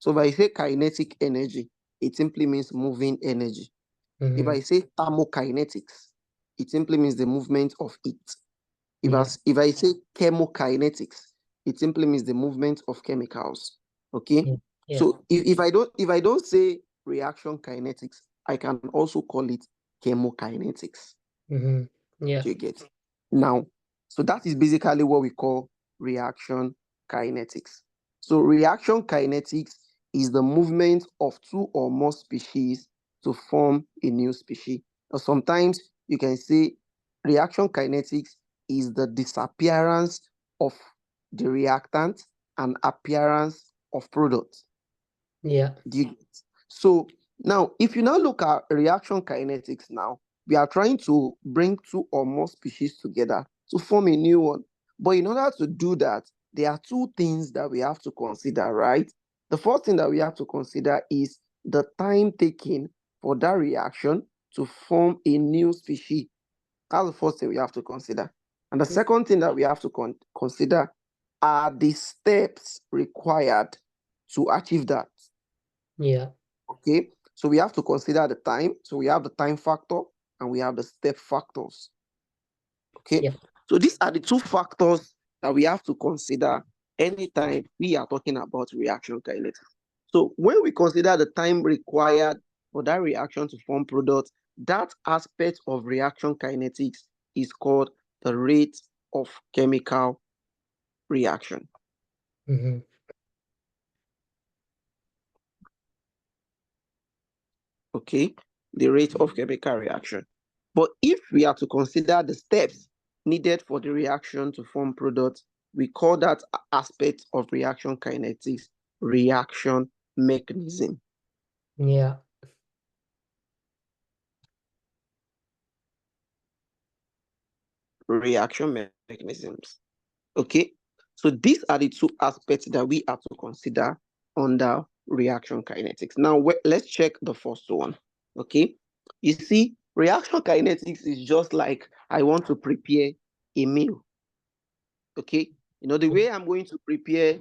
So if I say kinetic energy, it simply means moving energy. If I say thermokinetics, it simply means the movement of heat. If I say chemokinetics, it simply means the movement of chemicals. Okay. So if I don't say reaction kinetics, I can also call it chemokinetics. Do you get? Now, so that is basically what we call reaction kinetics. So reaction kinetics is the movement of two or more species to form a new species. Or sometimes you can say reaction kinetics is the disappearance of the reactant and appearance of product. So now, if you now look at reaction kinetics now, we are trying to bring two or more species together to form a new one. But in order to do that, there are two things that we have to consider, right? The first thing that we have to consider is the time taken for that reaction to form a new species. That's the first thing we have to consider. And the second thing that we have to consider are the steps required to achieve that. Okay, so we have to consider the time. So we have the time factor and we have the step factors. Okay, so these are the two factors that we have to consider anytime we are talking about reaction kinetics. So when we consider the time required for that reaction to form product, that aspect of reaction kinetics is called the rate of chemical reaction. Okay, the rate of chemical reaction. But if we are to consider the steps needed for the reaction to form products, we call that aspect of reaction kinetics reaction mechanism. Reaction mechanisms. Okay, so these are the two aspects that we have to consider under reaction kinetics. Now, let's check the first one. Okay, you see, reaction kinetics is just like I want to prepare a meal. Okay, you know, the way I'm going to prepare,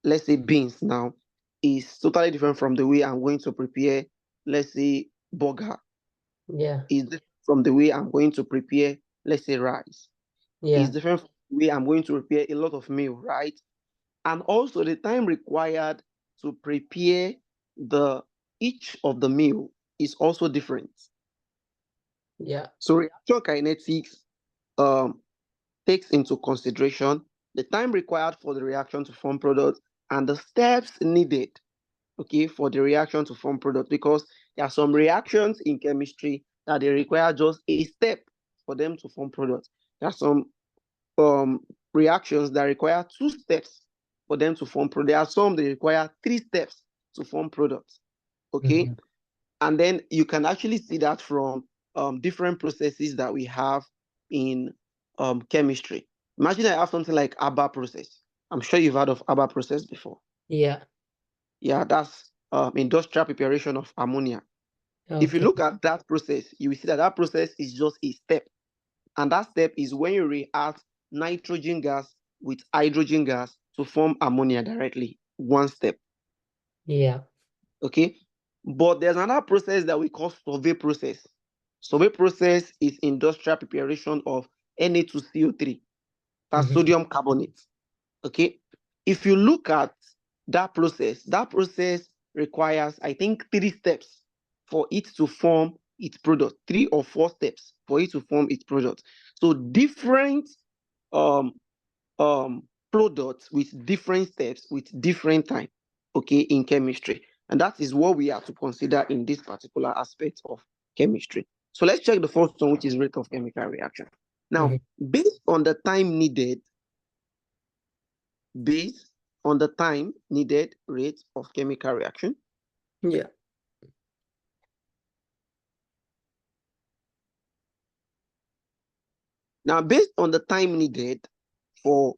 let's say beans now, is totally different from the way I'm going to prepare, let's say, burger. Is different from the way I'm going to prepare, let's say, rice. Is different from the way I'm going to prepare a lot of meal, right? And also the time required to prepare each of the meal is also different. So reaction kinetics takes into consideration the time required for the reaction to form product and the steps needed, okay, for the reaction to form product, because there are some reactions in chemistry that they require just a step for them to form product. There are some reactions that require 2 steps for them to form product. There are some that require 3 steps to form products. Okay, and then you can actually see that from different processes that we have in chemistry. Imagine I have something like ABBA process. I'm sure you've heard of ABBA process before. Yeah, that's industrial preparation of ammonia. If you look at that process, you will see that that process is just a step. And that step is when you react nitrogen gas with hydrogen gas to form ammonia directly. One step. Okay. But there's another process that we call survey process. Survey process is industrial preparation of Na2CO3, that's sodium carbonate. Okay. If you look at that process requires, I think, 3 steps for it to form its product, 3 or 4 steps for it to form its product. So different products with different steps, with different time, okay, in chemistry. And that is what we have to consider in this particular aspect of chemistry. So let's check the first one, which is rate of chemical reaction. Now, based on the time needed rate of chemical reaction. Now, based on the time needed for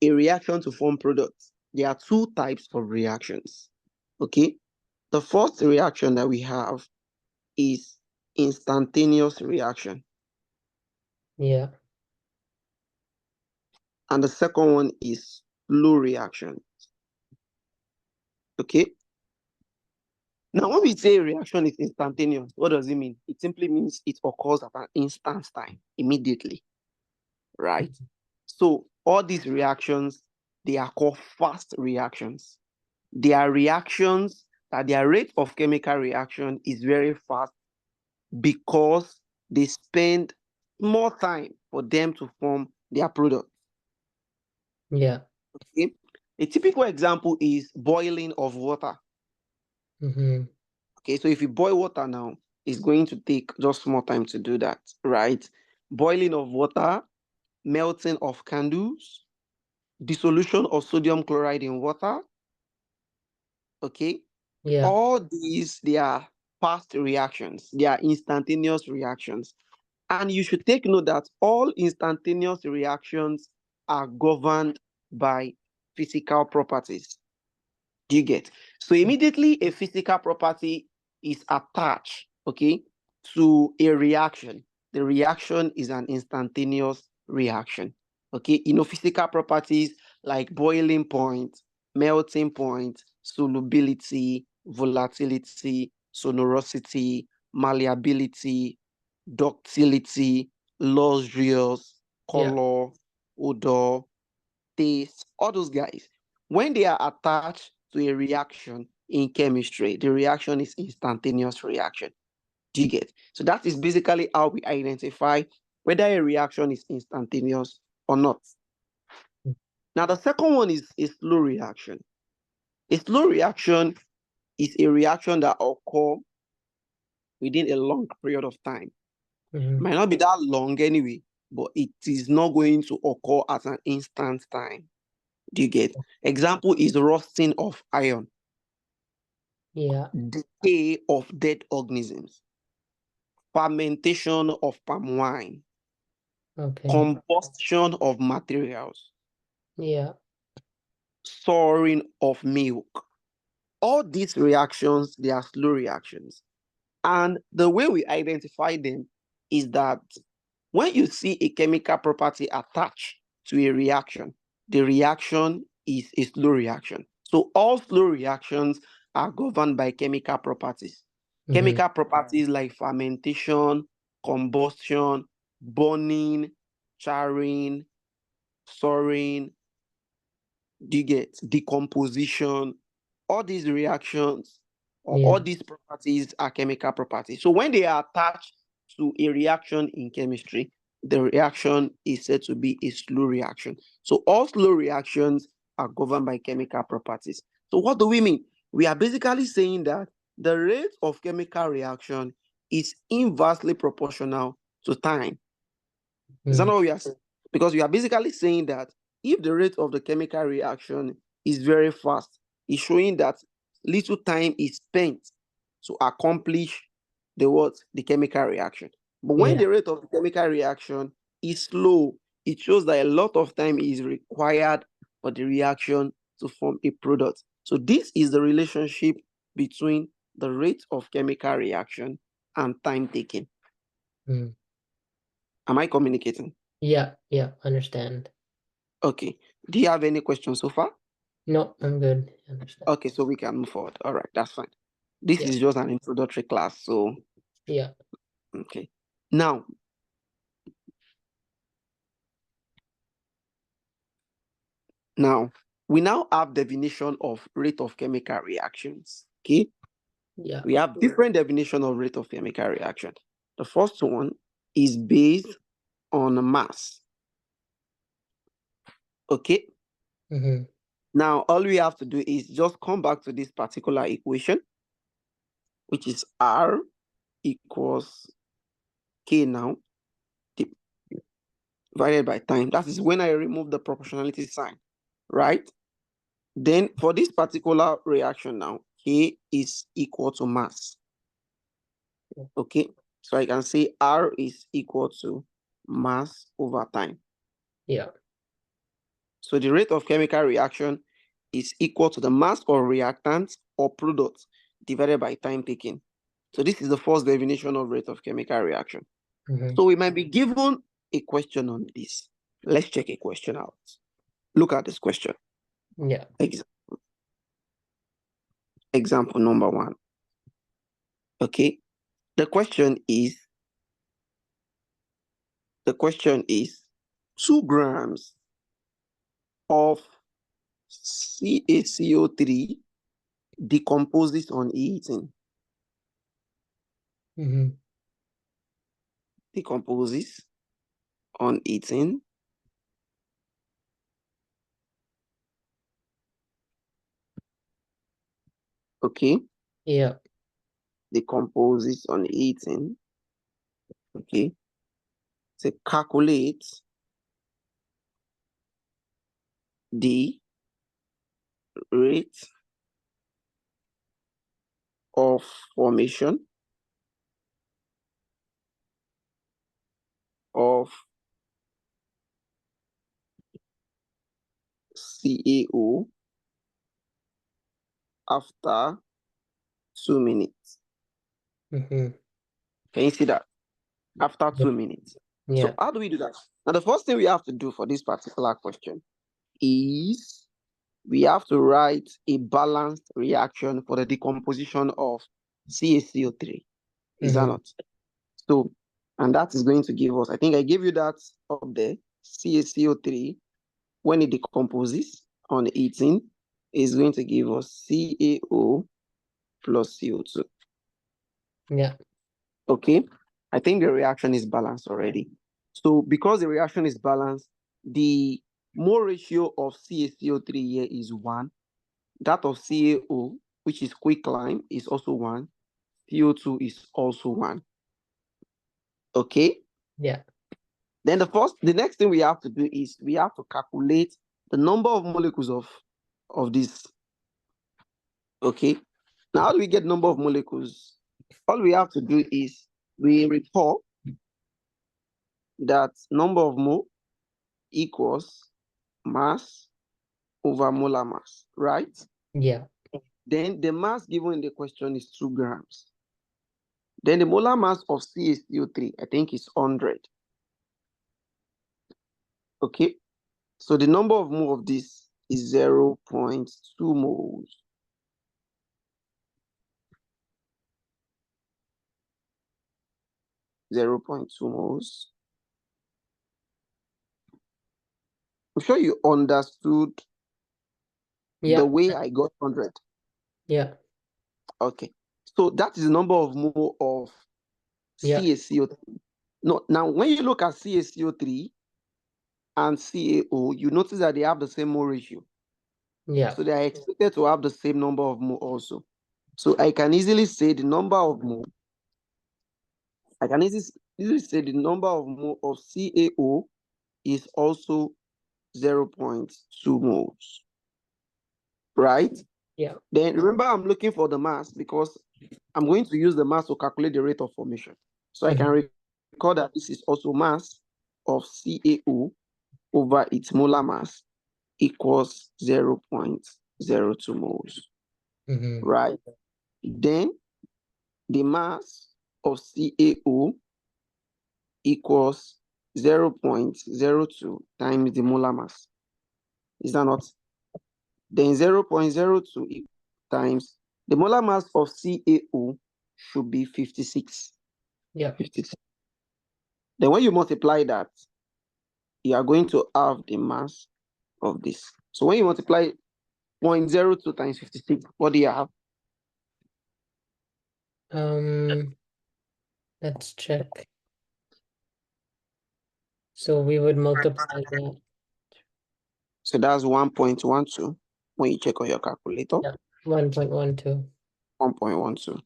a reaction to form products, there are 2 types of reactions. Okay. The first reaction that we have is instantaneous reaction. And the second one is slow reaction. Okay. Now, when we say reaction is instantaneous, what does it mean? It simply means it occurs at an instant time, immediately, right? So all these reactions, they are called fast reactions. They are reactions that their rate of chemical reaction is very fast because they spend more time for them to form their product. Yeah. Okay. A typical example is boiling of water. Okay, so if you boil water now, it's going to take just more time to do that, right? Boiling of water, melting of candles, dissolution of sodium chloride in water. Okay, Yeah. all these, they are fast reactions, they are instantaneous reactions. And you should take note that all instantaneous reactions are governed by physical properties. Do you get? So immediately a physical property is attached, okay, to a reaction. The reaction is an instantaneous reaction. Okay, physical properties like boiling point, melting point, solubility, volatility, sonorosity, malleability, ductility, luxurious, Yeah. color, odor, taste, all those guys. When they are attached to a reaction in chemistry, the reaction is instantaneous reaction. Do you get? So that is basically how we identify whether a reaction is instantaneous or not. Now, the second one is a slow reaction. A slow reaction is a reaction that occurs within a long period of time. Might not be that long anyway, but it is not going to occur at an instant time. Do you get? Example is rusting of iron, Yeah. decay of dead organisms, fermentation of palm wine, Okay. combustion of materials, Yeah. souring of milk. All these reactions, they are slow reactions. And the way we identify them is that when you see a chemical property attached to a reaction, the reaction is a slow reaction. So all slow reactions are governed by chemical properties. Chemical properties like fermentation, combustion, burning, charring, souring, do you get decomposition? All these reactions or Yeah. all these properties are chemical properties. So when they are attached to a reaction in chemistry, the reaction is said to be a slow reaction. So all slow reactions are governed by chemical properties. So what do we mean? We are basically saying that the rate of chemical reaction is inversely proportional to time. Is that not what we are saying? Because we are basically saying that if the rate of the chemical reaction is very fast, it's showing that little time is spent to accomplish the what? The chemical reaction. But when Yeah. the rate of the chemical reaction is slow, it shows that a lot of time is required for the reaction to form a product. So this is the relationship between the rate of chemical reaction and time taken. Am I communicating? Yeah. Yeah. Understand. Okay. Do you have any questions so far? No, I'm good. Understand. Okay, so we can move forward. All right, that's fine. This Yeah. is just an introductory class. So, Yeah. okay. Now, we now have definition of rate of chemical reactions. Okay. Yeah. We have different definition of rate of chemical reaction. The first one is based on mass. Okay. Now, all we have to do is just come back to this particular equation, which is R equals K now, divided by time. That is when I remove the proportionality sign, right? Then for this particular reaction now, K is equal to mass. Okay, so I can say R is equal to mass over time. Yeah. So the rate of chemical reaction is equal to the mass of reactant or product divided by time taken. So this is the first definition of rate of chemical reaction. So we might be given a question on this. Let's check a question out. Look at this question. Yeah. Example. example number 1. Okay. The question is 2 grams of CaCO3 decomposes on heating. Decomposes on heating. Okay. Yeah. Decomposes on heating. Okay. So calculate the rate of formation of CaO after 2 minutes. Mm-hmm. Can you see that? After 2 minutes. Yeah. So how do we do that? Now, the first thing we have to do for this particular question is we have to write a balanced reaction for the decomposition of CaCO3. Is that not? So, and that is going to give us, I think I gave you that up there, CaCO3, when it decomposes on 18, is going to give us CaO plus CO2. Yeah. Okay, I think the reaction is balanced already. So because the reaction is balanced, the mole ratio of CaCO3 here is 1. That of CaO, which is quicklime, is also 1. CO2 is also 1. Okay. Yeah. Then the next thing we have to do is we have to calculate the number of molecules of this. Okay. Now, how do we get number of molecules? All we have to do is we recall that number of mole equals mass over molar mass, right? Yeah. Then the mass given in the question is 2 grams. Then the molar mass of CaCO3, I think, is 100. Okay. So the number of mole of this is 0.2 moles. 0.2 moles. I'm sure you understood Yeah. the way I got 100. Yeah. Okay. So that is the number of mole of Yeah. CaCO3. No, now when you look at CaCO3 and CaO, you notice that they have the same mole ratio. Yeah. So they are expected to have the same number of mole also. So I can easily say the number of mole. I can easily say the number of mole of CaO is also 0.2 moles. Right? Yeah. Then remember, I'm looking for the mass because I'm going to use the mass to calculate the rate of formation. So I can recall that this is also mass of CaO over its molar mass equals 0.02 moles. Right? Then the mass of CaO equals 0.02 times the molar mass. Is that not? Then 0.02 times the molar mass of CaO should be 56. Yeah. 56. Then when you multiply that, you are going to have the mass of this. So when you multiply 0.02 times 56, what do you have? Let's check. So we would multiply that. So that's 1.12 when you check on your calculator. Yeah. 1.12. 1.12.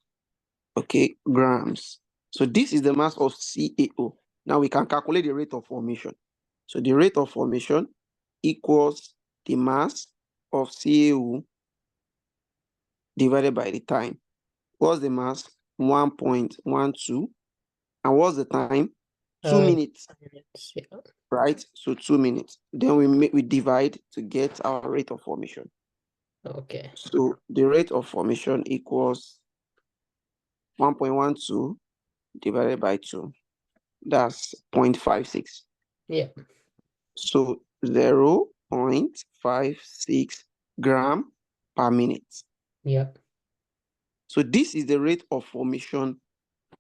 Okay, grams. So this is the mass of CaO. Now we can calculate the rate of formation. So the rate of formation equals the mass of CaO divided by the time. What's the mass? 1.12. And what's the time? 2 minutes. Yeah. Right? So 2 minutes. Then we divide to get our rate of formation. Okay. So the rate of formation equals 1.12 divided by 2. That's 0.56. Yeah. So 0.56 gram per minute. Yeah. So this is the rate of formation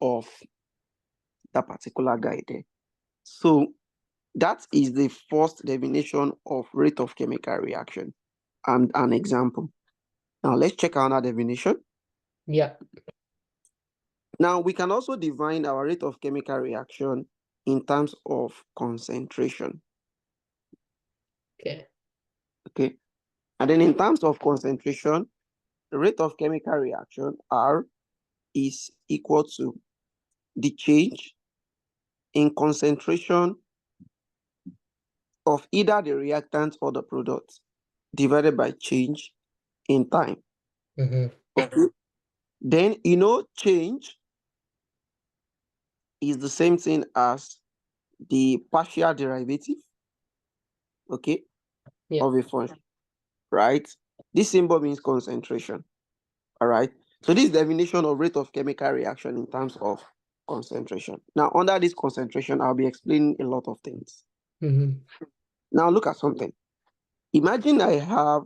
of that particular guy there. So that is the first definition of rate of chemical reaction and an example. Now let's check another definition. Yeah. Now we can also define our rate of chemical reaction in terms of concentration. Okay. Okay. And then in terms of concentration, the rate of chemical reaction R is equal to the change in concentration of either the reactant or the product divided by change in time. Mm-hmm. Okay. Then, change is the same thing as the partial derivative, okay, Yeah. of a function, right? This symbol means concentration, all right? So this definition of rate of chemical reaction in terms of concentration. Now, under this concentration, I'll be explaining a lot of things. Mm-hmm. Now, look at something. Imagine I have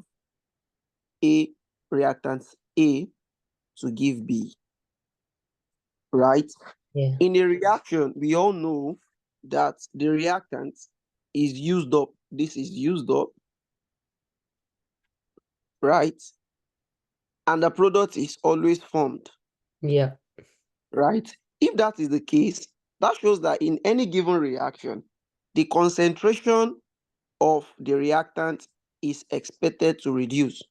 a reactant A to give B, right? Yeah. In a reaction, we all know that the reactant is used up. This is used up, right? And the product is always formed, Yeah. right? If that is the case, that shows that in any given reaction, the concentration of the reactant is expected to reduce,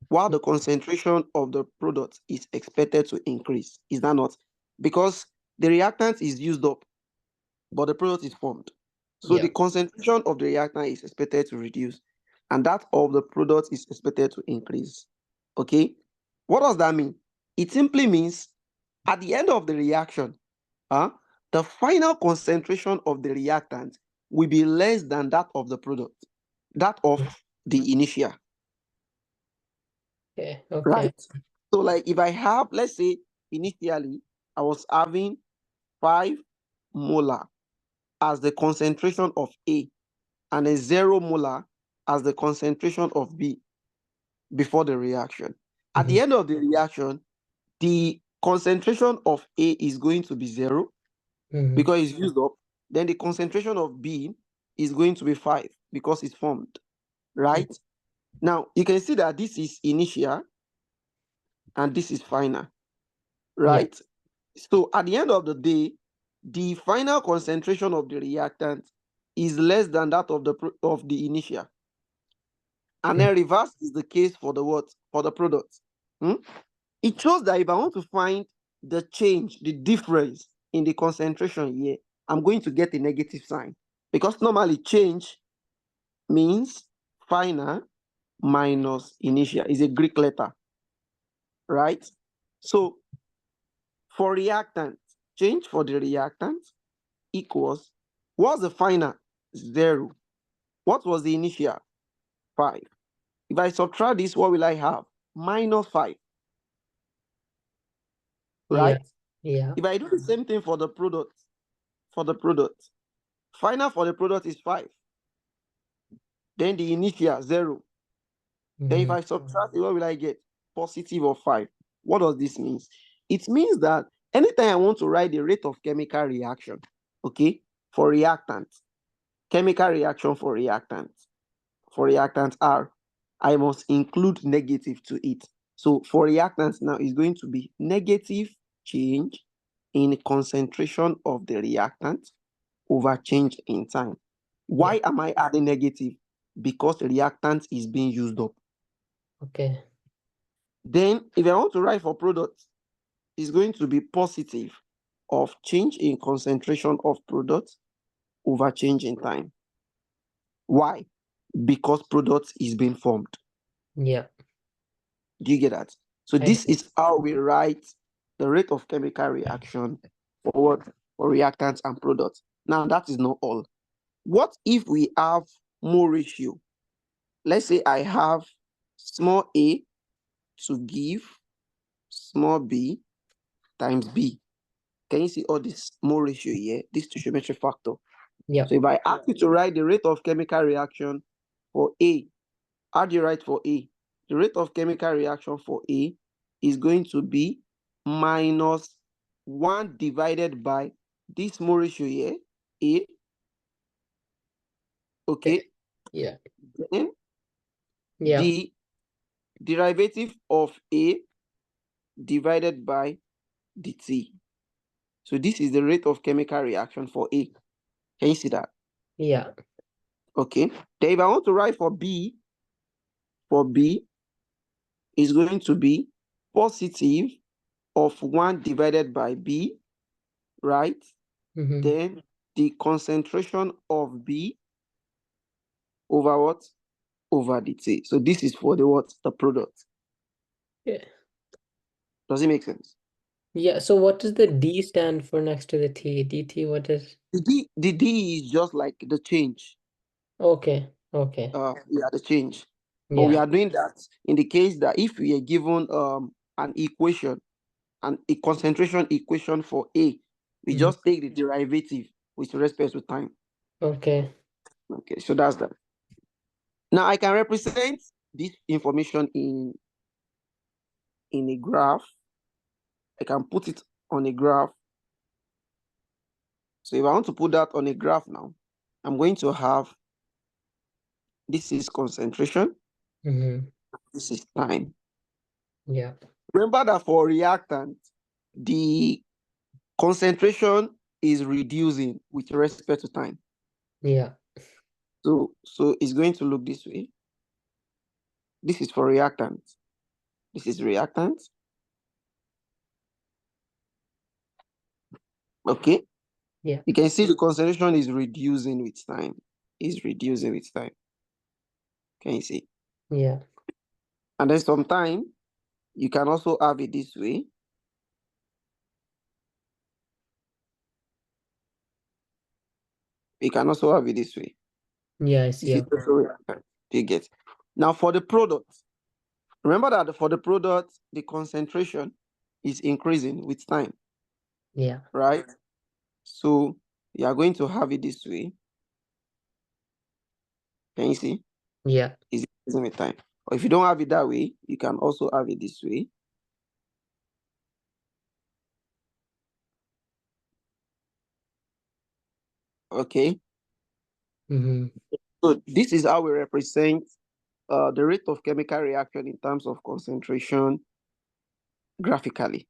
while the concentration of the product is expected to increase. Is that not? Because the reactant is used up, but the product is formed. So Yeah. the concentration of the reactant is expected to reduce, and that of the product is expected to increase. Okay? What does that mean? It simply means at the end of the reaction, the final concentration of the reactant will be less than that of the product, that of the initial, Okay. Okay. right? So, like if I have, let's say, initially I was having 5 molar as the concentration of A and a 0 molar as the concentration of B before the reaction. At Mm-hmm. the end of the reaction, the concentration of A is going to be 0 Mm-hmm. because it's used up. Then the concentration of B is going to be 5 because it's formed, right? Now, you can see that this is initial and this is final, Yeah. right? So at the end of the day, the final concentration of the reactant is less than that of the initial. And Mm. then reverse is the case for the what? For the product. Hmm? It shows that if I want to find the change, the difference in the concentration here, I'm going to get a negative sign. Because normally change means final minus initial. Is a Greek letter, right? So for reactant, change for the reactant equals, what's the final? 0. What was the initial? 5. If I subtract this, what will I have? Minus 5, Yeah. right? Yeah. If I do the same thing for the product, final for the product is 5. Then the initial 0. Then if Mm-hmm. I subtract it, what will I get? Positive of 5. What does this mean? It means that anytime I want to write the rate of chemical reaction, okay, for reactants, chemical reaction for reactants R, I must include negative to it. So for reactants now, it's going to be negative change in concentration of the reactant over change in time. Yeah. Why am I adding negative? Because the reactant is being used up. Okay. Then if I want to write for product, it's going to be positive of change in concentration of product over change in time. Why? Because product is being formed. Yeah. Do you get that? So I this is how we write the rate of chemical reaction for what? For reactants and products. Now that is not all. What if we have more ratio? Let's say I have small a to give small b times b. Can you see all this more ratio here? This stoichiometric factor. Yeah. So if I ask you to write the rate of chemical reaction for A, how do you write for A? The rate of chemical reaction for A is going to be minus 1 divided by this small ratio here, A. Okay. Yeah. Then Yeah. the derivative of A divided by dt. So this is the rate of chemical reaction for A. Can you see that? Yeah. Okay. Then if I want to write for B is going to be positive of 1 divided by B, right? Then the concentration of B over what? Over dt. So this is for the what? The product. Yeah. Does it make sense? Yeah. So what does the D stand for next to the T? DT, what is? The D is just like the change. Okay. Okay. Yeah, the change. But we Yeah. are doing that in the case that if we are given an equation, a concentration equation for A, we just take the derivative with respect to time. Okay. Okay, so that's that. Now I can represent this information in a graph. I can put it on a graph. So if I want to put that on a graph now, I'm going to have, this is concentration, this is time. Yeah. Remember that for reactant, the concentration is reducing with respect to time. Yeah. So it's going to look this way. This is for reactant. This is reactant. Okay. Yeah. You can see the concentration is reducing with time. Is reducing with time. Can you see? Yeah. And then sometime you can also have it this way. You can also have it this way. Yeah, I This see. is also reactant. You get. Now for the product, remember that for the product, the concentration is increasing with time. Yeah. Right? So you are going to have it this way. Can you see? Yeah. It's increasing with time. Or if you don't have it that way, you can also have it this way. Okay. So this is how we represent the rate of chemical reaction in terms of concentration graphically.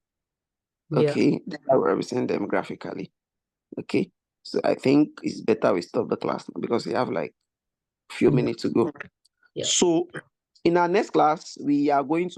Yeah. Okay, that's how we represent them graphically. Okay, so I think it's better we stop the class now because we have like a few Yeah. minutes to go. Yeah. So in our next class, we are going to